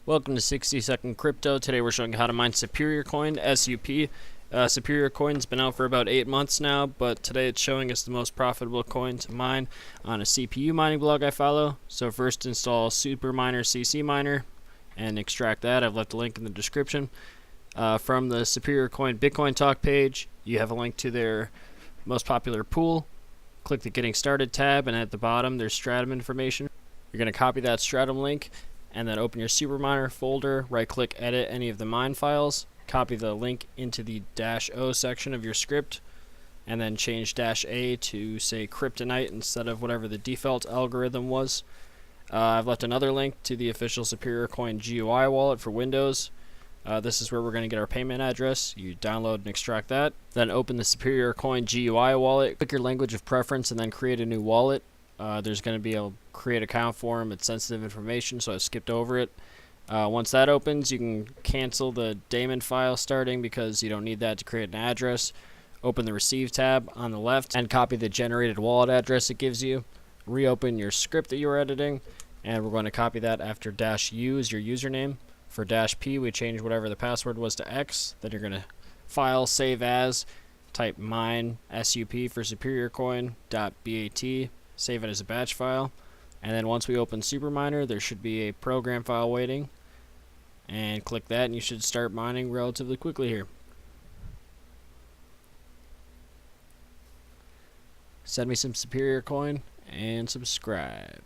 Welcome to 60-Second Crypto. Today we're showing you how to mine Superiorcoin SUP. Superiorcoin's been out for about 8 months now, but today it's showing us the most profitable coin to mine on a CPU mining blog I follow. So first install Superminer ccminer and extract that. I've left a link in the description. From the Superiorcoin Bitcoin Talk page, you have a link to their most popular pool. Click the Getting Started tab, and at the bottom there's Stratum information. You're going to copy that Stratum link and then open your Superminer folder, right click, edit any of the mine files, copy the link into the -o section of your script, and then change -a to say kryptonite instead of whatever the default algorithm was. I've left another link to the official Superiorcoin GUI wallet for Windows. This is where we're going to get our payment address. You download and extract that. Then open the Superiorcoin GUI wallet, click your language of preference, and then create a new wallet. There's going to be a create account form. It's sensitive information, so I skipped over it. Once that opens, you can cancel the daemon file starting because you don't need that to create an address. Open the Receive tab on the left and copy the generated wallet address it gives you. Reopen your script that you were editing, and we're going to copy that after -u is your username. For -p, we change whatever the password was to X. Then you're going to file, save as, type mine SUP for superiorcoin.bat. Save it as a batch file, and then once we open Superminer, there should be a program file waiting, and click that and you should start mining relatively quickly here. Send me some Superiorcoin and subscribe.